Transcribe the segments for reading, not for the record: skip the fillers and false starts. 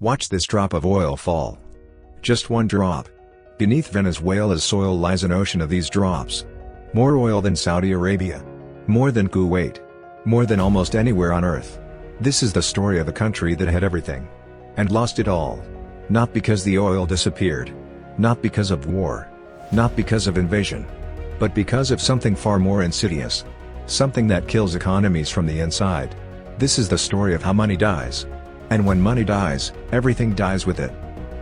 Watch this drop of oil fall. Just one drop. Beneath Venezuela's soil lies an ocean of these drops. More oil than Saudi Arabia. More than Kuwait. More than almost anywhere on earth. This is the story of a country that had everything. And lost it all. Not because the oil disappeared. Not because of war. Not because of invasion. But because of something far more insidious. Something that kills economies from the inside. This is the story of how money dies. And when money dies, everything dies with it.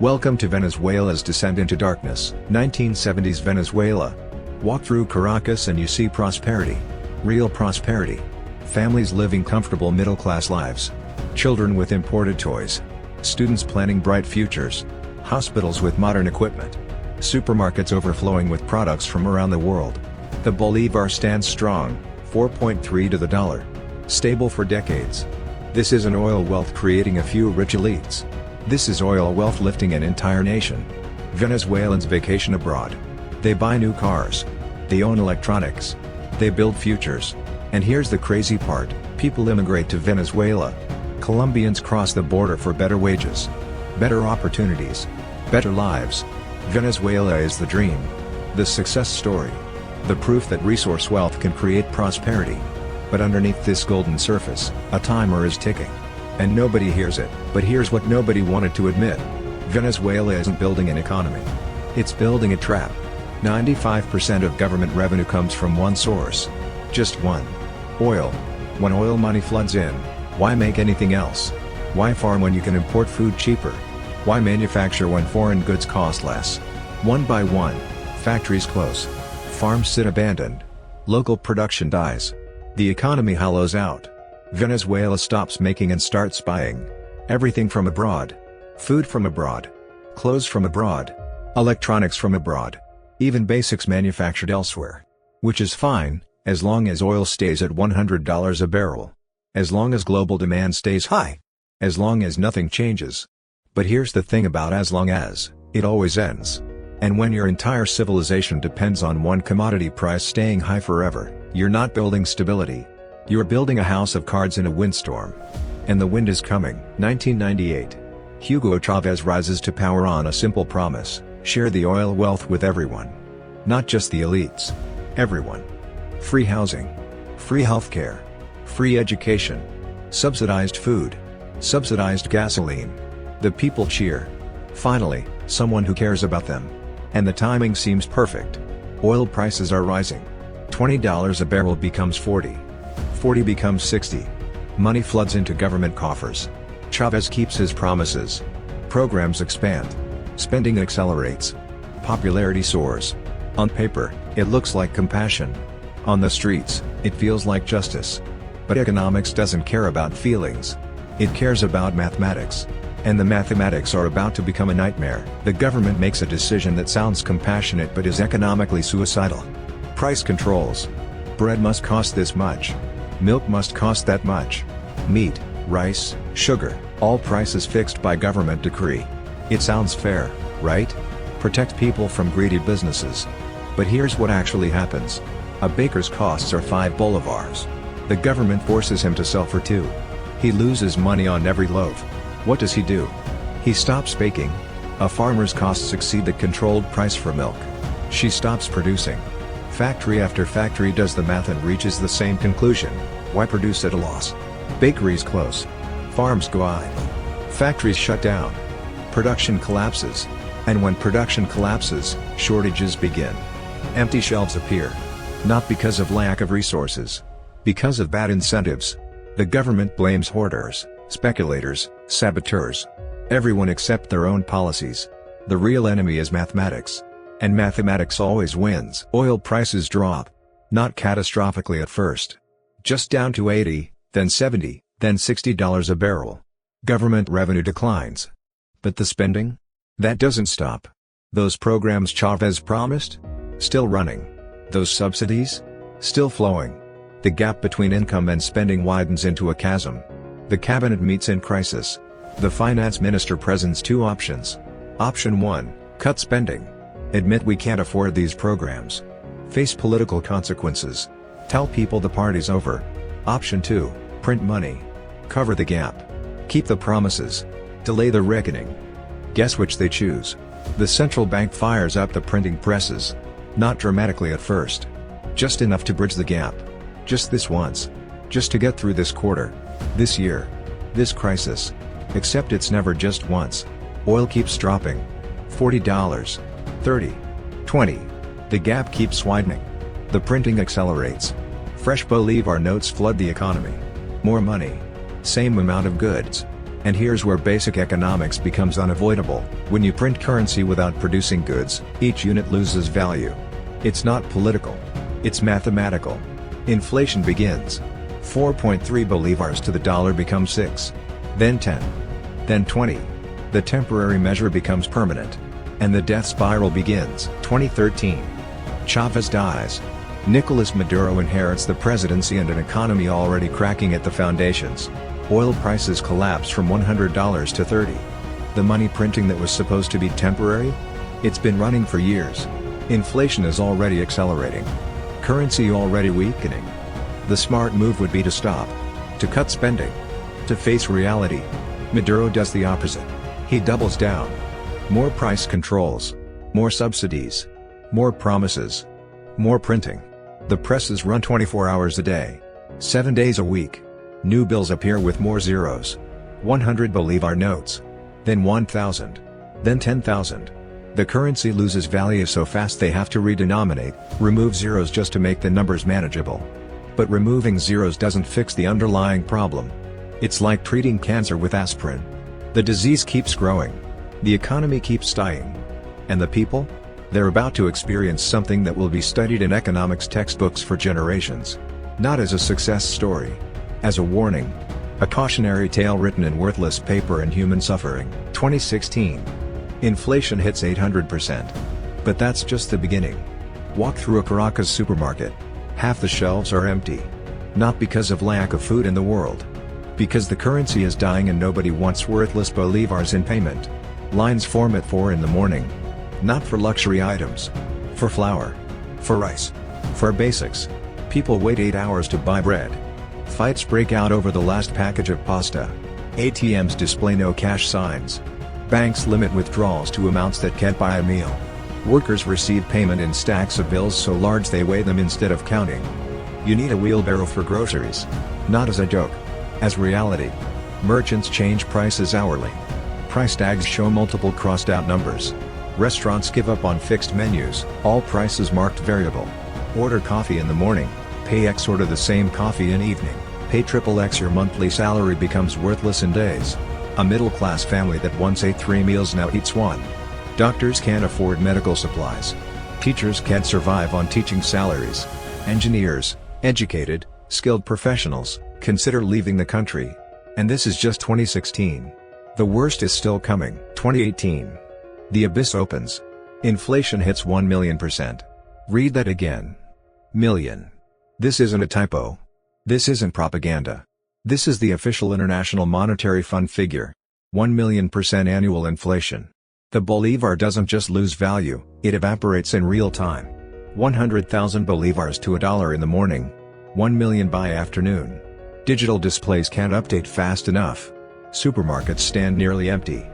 Welcome to Venezuela's descent into darkness. 1970s Venezuela. Walk through Caracas and you see prosperity. Real prosperity. Families living comfortable middle-class lives. Children with imported toys. Students planning bright futures. Hospitals with modern equipment. Supermarkets overflowing with products from around the world. The Bolivar stands strong, 4.3 to the dollar. Stable for decades. This isn't oil wealth creating a few rich elites. This is oil wealth lifting an entire nation. Venezuelans vacation abroad. They buy new cars. They own electronics. They build futures. And here's the crazy part, people immigrate to Venezuela. Colombians cross the border for better wages. Better opportunities. Better lives. Venezuela is the dream. The success story. The proof that resource wealth can create prosperity. But underneath this golden surface, a timer is ticking. And nobody hears it. But here's what nobody wanted to admit. Venezuela isn't building an economy. It's building a trap. 95% of government revenue comes from one source. Just one. Oil. When oil money floods in, why make anything else? Why farm when you can import food cheaper? Why manufacture when foreign goods cost less? One by one, factories close. Farms sit abandoned. Local production dies. The economy hollows out. Venezuela stops making and starts buying. Everything from abroad. Food from abroad. Clothes from abroad. Electronics from abroad. Even basics manufactured elsewhere. Which is fine, as long as oil stays at $100 a barrel. As long as global demand stays high. As long as nothing changes. But here's the thing about as long as, it always ends. And when your entire civilization depends on one commodity price staying high forever, you're not building stability. You're building a house of cards in a windstorm. And the wind is coming. 1998. Hugo Chavez rises to power on a simple promise: share the oil wealth with everyone. Not just the elites. Everyone. Free housing. Free healthcare. Free education. Subsidized food. Subsidized gasoline. The people cheer. Finally, someone who cares about them. And the timing seems perfect. Oil prices are rising. $20 a barrel becomes 40. 40 becomes 60. Money floods into government coffers. Chavez keeps his promises. Programs expand. Spending accelerates. Popularity soars. On paper, it looks like compassion. On the streets, it feels like justice. But economics doesn't care about feelings. It cares about mathematics. And the mathematics are about to become a nightmare. The government makes a decision that sounds compassionate but is economically suicidal. Price controls. Bread must cost this much. Milk must cost that much. Meat, rice, sugar, all prices fixed by government decree. It sounds fair, right? Protect people from greedy businesses. But here's what actually happens. A baker's costs are 5 bolivars. The government forces him to sell for 2. He loses money on every loaf. What does he do? He stops baking. A farmer's costs exceed the controlled price for milk. She stops producing. Factory after factory does the math and reaches the same conclusion. Why produce at a loss? Bakeries close. Farms go idle. Factories shut down. Production collapses. And when production collapses, shortages begin. Empty shelves appear. Not because of lack of resources. Because of bad incentives. The government blames hoarders, speculators, saboteurs. Everyone except their own policies. The real enemy is mathematics. And mathematics always wins. Oil prices drop. Not catastrophically at first. Just down to 80, then 70, then $60 a barrel. Government revenue declines. But the spending? That doesn't stop. Those programs Chavez promised? Still running. Those subsidies? Still flowing. The gap between income and spending widens into a chasm. The cabinet meets in crisis. The finance minister presents 2 options. Option 1, cut spending. Admit we can't afford these programs. Face political consequences. Tell people the party's over. Option 2, print money. Cover the gap. Keep the promises. Delay the reckoning. Guess which they choose? The central bank fires up the printing presses. Not dramatically at first. Just enough to bridge the gap. Just this once. Just to get through this quarter. This year. This crisis. Except it's never just once. Oil keeps dropping. $40. $30. $20. The gap keeps widening. The printing accelerates. Fresh Bolivar notes flood the economy. More money. Same amount of goods. And here's where basic economics becomes unavoidable. When you print currency without producing goods, each unit loses value. It's not political. It's mathematical. Inflation begins. 4.3 bolivars to the dollar becomes 6. Then 10. Then 20. The temporary measure becomes permanent. And the death spiral begins. 2013. Chavez dies. Nicolas Maduro inherits the presidency and an economy already cracking at the foundations. Oil prices collapse from $100 to $30. The money printing that was supposed to be temporary? It's been running for years. Inflation is already accelerating. Currency already weakening. The smart move would be to stop. To cut spending. To face reality. Maduro does the opposite. He doubles down. More price controls. More subsidies. More promises. More printing. The presses run 24 hours a day. 7 days a week. New bills appear with more zeros. 100 Bolivar notes. Then 1,000. Then 10,000. The currency loses value so fast they have to redenominate, remove zeros just to make the numbers manageable. But removing zeros doesn't fix the underlying problem. It's like treating cancer with aspirin. The disease keeps growing. The economy keeps dying. And the people? They're about to experience something that will be studied in economics textbooks for generations. Not as a success story. As a warning. A cautionary tale written in worthless paper and human suffering. 2016. Inflation hits 800%. But that's just the beginning. Walk through a Caracas supermarket. Half the shelves are empty. Not because of lack of food in the world. Because the currency is dying and nobody wants worthless bolivars in payment. Lines form at 4 in the morning. Not for luxury items. For flour. For rice. For basics. People wait 8 hours to buy bread. Fights break out over the last package of pasta. ATMs display no cash signs. Banks limit withdrawals to amounts that can't buy a meal. Workers receive payment in stacks of bills so large they weigh them instead of counting. You need a wheelbarrow for groceries. Not as a joke. As reality. Merchants change prices hourly. Price tags show multiple crossed out numbers. Restaurants give up on fixed menus, all prices marked variable. Order coffee in the morning, pay X, order the same coffee in evening, pay triple X, your monthly salary becomes worthless in days. A middle-class family that once ate 3 meals now eats 1. Doctors can't afford medical supplies. Teachers can't survive on teaching salaries. Engineers, educated, skilled professionals, consider leaving the country. And this is just 2016. The worst is still coming. 2018. The abyss opens. Inflation hits 1 million%. Read that again. Million. This isn't a typo. This isn't propaganda. This is the official International Monetary Fund figure. 1 million% annual inflation. The bolivar doesn't just lose value, it evaporates in real time. 100,000 bolivars to $1 in the morning. 1 million by afternoon. Digital displays can't update fast enough. Supermarkets stand nearly empty.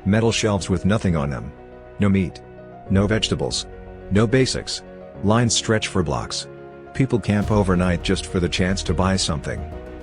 Metal shelves with nothing on them. No meat. No vegetables. No basics. Lines stretch for blocks. People camp overnight just for the chance to buy something.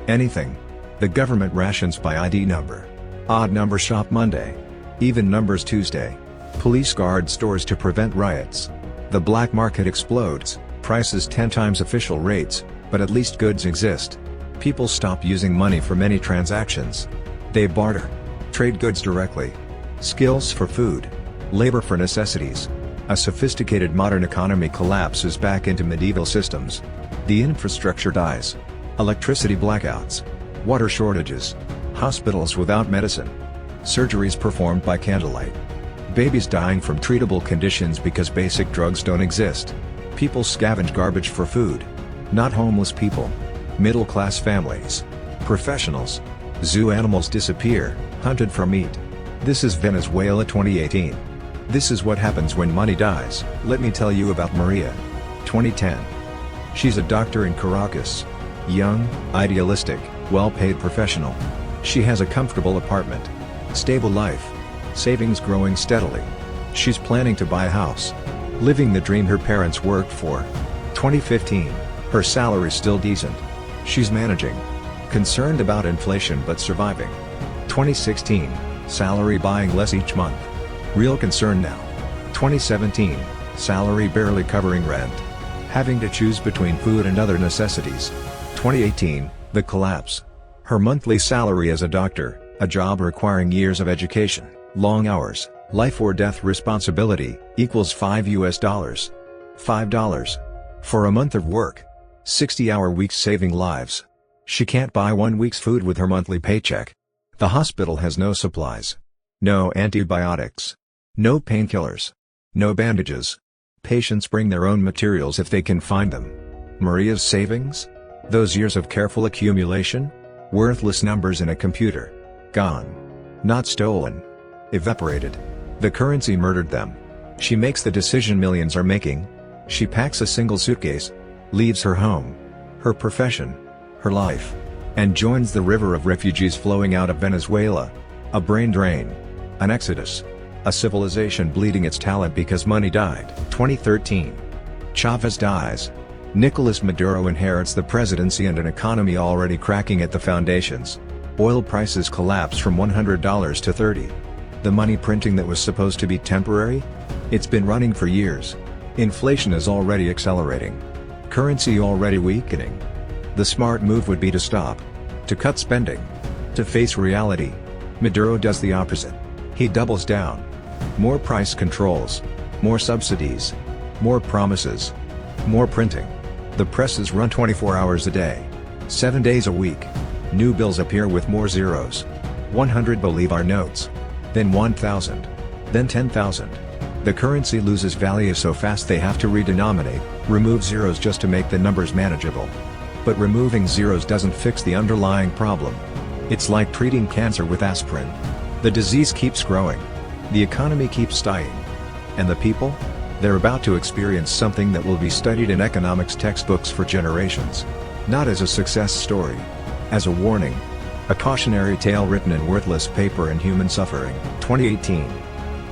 Anything. The government rations by ID number. Odd number shop Monday. Even numbers Tuesday. Police guard stores to prevent riots. The black market explodes, prices 10 times official rates, but at least goods exist. People stop using money for many transactions. They barter. Trade goods directly. Skills for food. Labor for necessities. A sophisticated modern economy collapses back into medieval systems. The infrastructure dies. Electricity blackouts. Water shortages. Hospitals without medicine. Surgeries performed by candlelight. Babies dying from treatable conditions because basic drugs don't exist. People scavenge garbage for food. Not homeless people. Middle-class families. Professionals. Zoo animals disappear, hunted for meat. This is Venezuela 2018. This is what happens when money dies. Let me tell you about Maria. 2010. She's a doctor in Caracas. Young, idealistic, well-paid professional. She has a comfortable apartment. Stable life. Savings growing steadily. She's planning to buy a house. Living the dream her parents worked for. 2015. Her salary still decent. She's managing. Concerned about inflation but surviving. 2016. Salary buying less each month. Real concern now. 2017. Salary barely covering rent. Having to choose between food and other necessities. 2018. The collapse. Her monthly salary as a doctor, a job requiring years of education, long hours, life or death responsibility, equals $5. $5. For a month of work. 60-hour weeks saving lives. She can't buy 1 week's food with her monthly paycheck. The hospital has no supplies. No antibiotics. No painkillers. No bandages. Patients bring their own materials if they can find them. Maria's savings? Those years of careful accumulation? Worthless numbers in a computer. Gone. Not stolen. Evaporated. The currency murdered them. She makes the decision millions are making. She packs a single suitcase. Leaves her home. Her profession. Her life. And joins the river of refugees flowing out of Venezuela. A brain drain. An exodus. A civilization bleeding its talent because money died. 2013. Chavez dies. Nicolas Maduro inherits the presidency and an economy already cracking at the foundations. Oil prices collapse from $100 to $30. The money printing that was supposed to be temporary? It's been running for years. Inflation is already accelerating. Currency already weakening. The smart move would be to stop. To cut spending. To face reality. Maduro does the opposite. He doubles down. More price controls. More subsidies. More promises. More printing. The presses run 24 hours a day. 7 days a week. New bills appear with more zeros. 100 Bolivar notes. Then 1,000. Then 10,000. The currency loses value so fast they have to redenominate, remove zeros just to make the numbers manageable. But removing zeros doesn't fix the underlying problem. It's like treating cancer with aspirin. The disease keeps growing. The economy keeps dying. And the people? They're about to experience something that will be studied in economics textbooks for generations. Not as a success story. As a warning. A cautionary tale written in worthless paper and human suffering. 2018.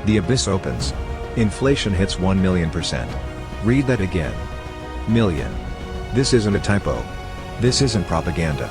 The abyss opens. Inflation hits 1 million%. Read that again. Million. This isn't a typo. This isn't propaganda.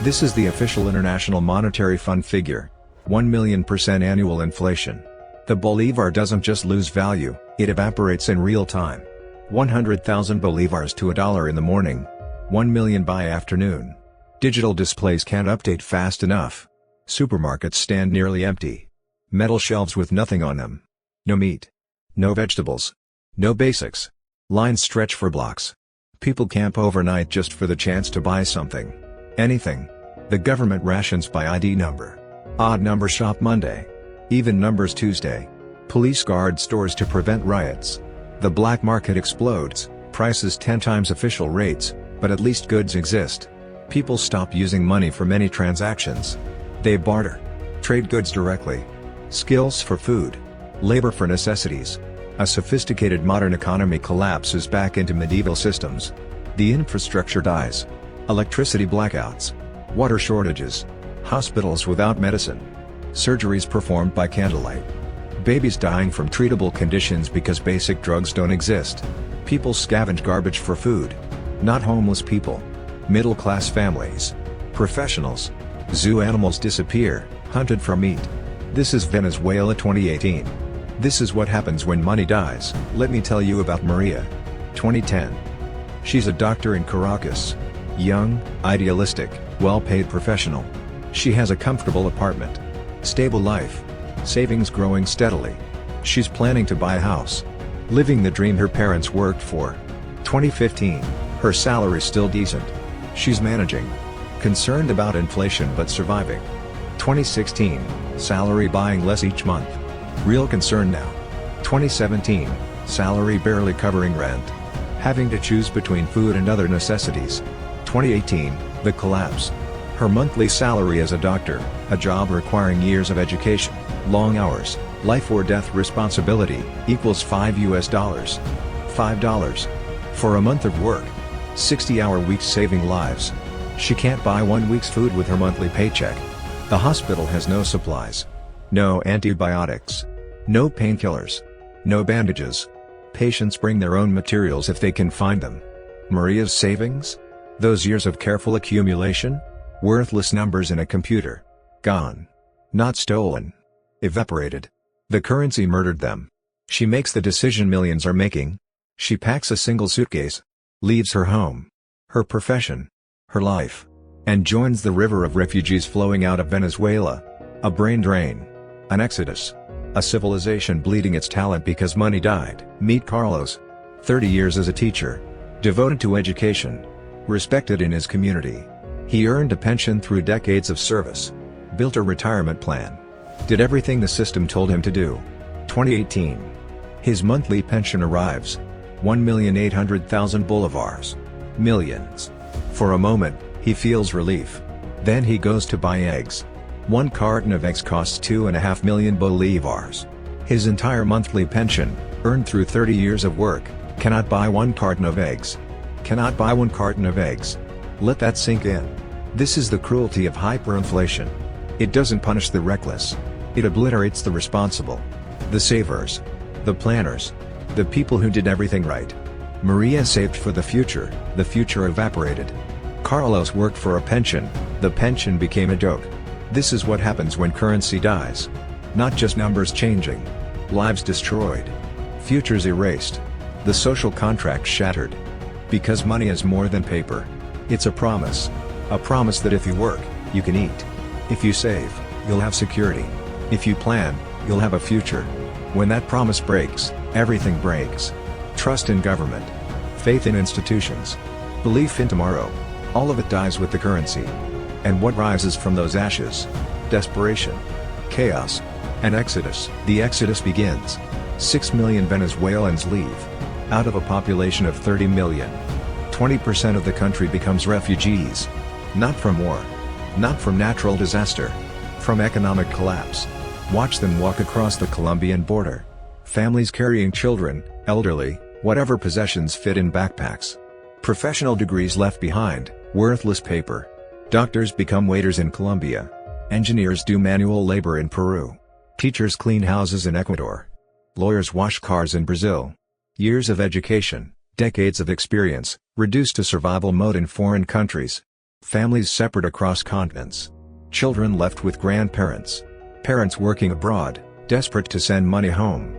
This is the official International Monetary Fund figure. 1 million% annual inflation. The Bolivar doesn't just lose value, it evaporates in real time. 100,000 Bolivars to $1 in the morning. 1 million by afternoon. Digital displays can't update fast enough. Supermarkets stand nearly empty. Metal shelves with nothing on them. No meat. No vegetables. No basics. Lines stretch for blocks. People camp overnight just for the chance to buy something. Anything. The government rations by ID number. Odd number shop Monday. Even numbers Tuesday. Police guard stores to prevent riots. The black market explodes, prices 10 times official rates, but at least goods exist. People stop using money for many transactions. They barter. Trade goods directly. Skills for food. Labor for necessities. A sophisticated modern economy collapses back into medieval systems. The infrastructure dies. Electricity blackouts. Water shortages. Hospitals without medicine. Surgeries performed by candlelight. Babies dying from treatable conditions because basic drugs don't exist. People scavenge garbage for food. Not homeless people. Middle-class families. Professionals. Zoo animals disappear, hunted for meat. This is Venezuela 2018. This is what happens when money dies. Let me tell you about Maria. 2010. She's a doctor in Caracas. Young, idealistic, well-paid professional. She has a comfortable apartment. Stable life. Savings growing steadily. She's planning to buy a house. Living the dream her parents worked for. 2015. Her salary still decent. She's managing. Concerned about inflation but surviving. 2016. Salary buying less each month. Real concern now. 2017. Salary barely covering rent. Having to choose between food and other necessities. 2018. The collapse. Her monthly salary as a doctor, a job requiring years of education, long hours, life or death responsibility, equals $5. $5. For a month of work. 60-hour weeks saving lives. She can't buy 1 week's food with her monthly paycheck. The hospital has no supplies. No antibiotics. No painkillers. No bandages. Patients bring their own materials if they can find them. Maria's savings? Those years of careful accumulation? Worthless numbers in a computer. Gone. Not stolen. Evaporated. The currency murdered them. She makes the decision millions are making. She packs a single suitcase. Leaves her home. Her profession. Her life. And joins the river of refugees flowing out of Venezuela. A brain drain. An exodus. A civilization bleeding its talent because money died. Meet Carlos. 30 years as a teacher. Devoted to education. Respected in his community. He earned a pension through decades of service. Built a retirement plan. Did everything the system told him to do. 2018. His monthly pension arrives. 1,800,000 bolivars. Millions. For a moment, he feels relief. Then he goes to buy eggs. One carton of eggs costs 2.5 million bolivars. His entire monthly pension, earned through 30 years of work, cannot buy one carton of eggs. Cannot buy one carton of eggs. Let that sink in. This is the cruelty of hyperinflation. It doesn't punish the reckless. It obliterates the responsible. The savers. The planners. The people who did everything right. Maria saved for the future evaporated. Carlos worked for a pension, the pension became a joke. This is what happens when currency dies. Not just numbers changing. Lives destroyed. Futures erased. The social contract shattered. Because money is more than paper. It's a promise. A promise that if you work, you can eat. If you save, you'll have security. If you plan, you'll have a future. When that promise breaks, everything breaks. Trust in government. Faith in institutions. Belief in tomorrow. All of it dies with the currency. And what rises from those ashes? Desperation. Chaos. An exodus. The exodus begins. 6 million Venezuelans leave. Out of a population of 30 million. 20% of the country becomes refugees. Not from war. Not from natural disaster. From economic collapse. Watch them walk across the Colombian border. Families carrying children, elderly, whatever possessions fit in backpacks. Professional degrees left behind, worthless paper. Doctors become waiters in Colombia. Engineers do manual labor in Peru. Teachers clean houses in Ecuador. Lawyers wash cars in Brazil. Years of education, decades of experience, reduced to survival mode in foreign countries. Families separate across continents. Children left with grandparents. Parents working abroad, desperate to send money home.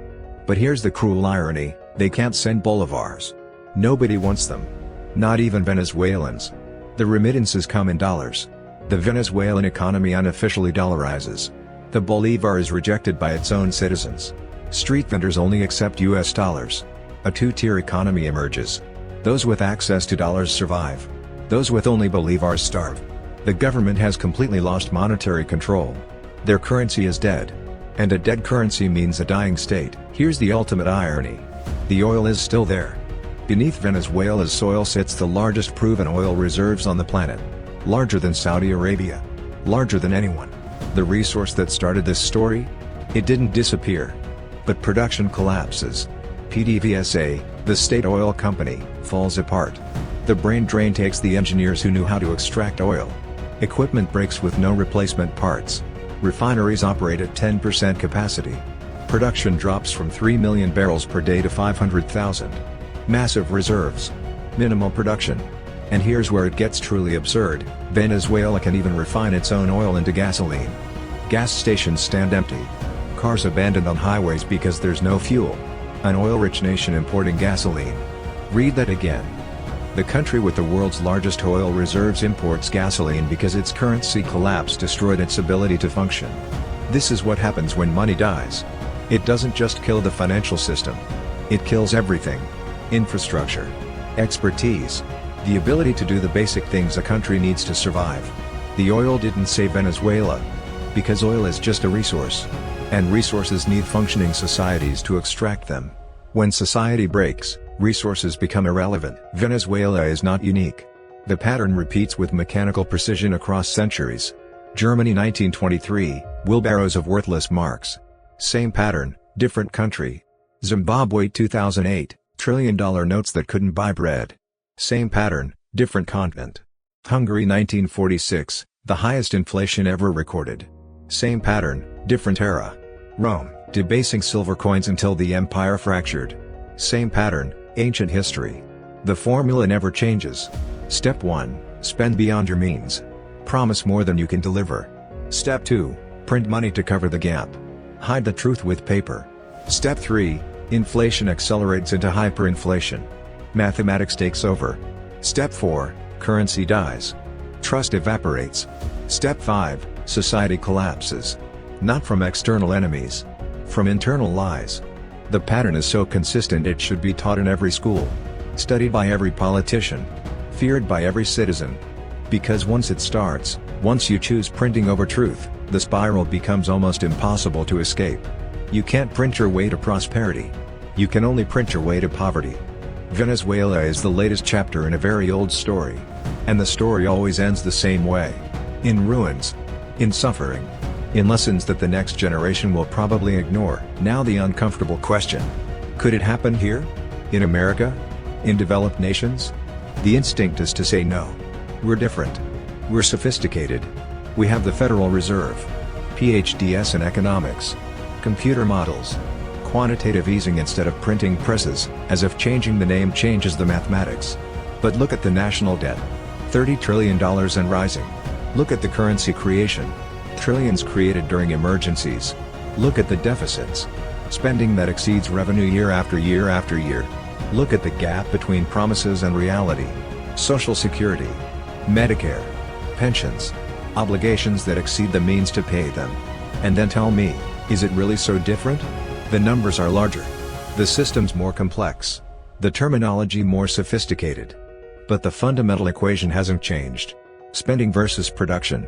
But here's the cruel irony, they can't send bolivars. Nobody wants them. Not even Venezuelans. The remittances come in dollars. The Venezuelan economy unofficially dollarizes. The bolivar is rejected by its own citizens. Street vendors only accept US dollars. A two-tier economy emerges. Those with access to dollars survive. Those with only bolivars starve. The government has completely lost monetary control. Their currency is dead. And a dead currency means a dying state. Here's the ultimate irony. The oil is still there. Beneath Venezuela's soil sits the largest proven oil reserves on the planet. Larger than Saudi Arabia. Larger than anyone. The resource that started this story? It didn't disappear. But production collapses. PDVSA, the state oil company, falls apart. The brain drain takes the engineers who knew how to extract oil. Equipment breaks with no replacement parts. Refineries operate at 10% capacity. Production drops from 3 million barrels per day to 500,000. Massive reserves. Minimal production. And here's where it gets truly absurd, Venezuela can even refine its own oil into gasoline. Gas stations stand empty. Cars abandoned on highways because there's no fuel. An oil-rich nation importing gasoline. Read that again. The country with the world's largest oil reserves imports gasoline because its currency collapse destroyed its ability to function. This is what happens when money dies. It doesn't just kill the financial system. It kills everything. Infrastructure. Expertise. The ability to do the basic things a country needs to survive. The oil didn't save Venezuela. Because oil is just a resource. And resources need functioning societies to extract them. When society breaks, resources become irrelevant. Venezuela is not unique. The pattern repeats with mechanical precision across centuries. Germany 1923, wheelbarrows of worthless marks. Same pattern, different country. Zimbabwe 2008, trillion-dollar notes that couldn't buy bread. Same pattern, different continent. Hungary 1946, the highest inflation ever recorded. Same pattern, Different era. Rome, debasing silver coins until the empire fractured. Same pattern, ancient history. The formula never changes. Step 1, spend beyond your means. Promise more than you can deliver. Step 2, print money to cover the gap. Hide the truth with paper. Step 3, inflation accelerates into hyperinflation. Mathematics takes over. Step 4, currency dies. Trust evaporates. Step 5, society collapses. Not from external enemies. From internal lies. The pattern is so consistent it should be taught in every school. Studied by every politician. Feared by every citizen. Because once it starts, once you choose printing over truth, the spiral becomes almost impossible to escape. You can't print your way to prosperity. You can only print your way to poverty. Venezuela is the latest chapter in a very old story. And the story always ends the same way. In ruins. In suffering. In lessons that the next generation will probably ignore. Now the uncomfortable question. Could it happen here? In America? In developed nations? The instinct is to say no. We're different. We're sophisticated. We have the Federal Reserve. PhDs in economics. Computer models. Quantitative easing instead of printing presses, as if changing the name changes the mathematics. But look at the national debt. $30 trillion and rising. Look at the currency creation. Trillions created during emergencies. Look at the deficits. Spending that exceeds revenue year after year after year. Look at the gap between promises and reality. Social Security. Medicare. Pensions. Obligations that exceed the means to pay them. And then tell me, is it really so different? The numbers are larger. The system's more complex. The terminology more sophisticated. But the fundamental equation hasn't changed. Spending versus production.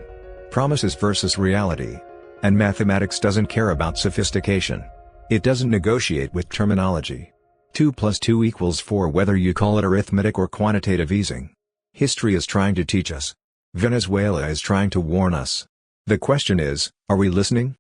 Promises versus reality. And mathematics doesn't care about sophistication. It doesn't negotiate with terminology. 2 plus 2 equals 4 whether you call it arithmetic or quantitative easing. History is trying to teach us. Venezuela is trying to warn us. The question is, are we listening?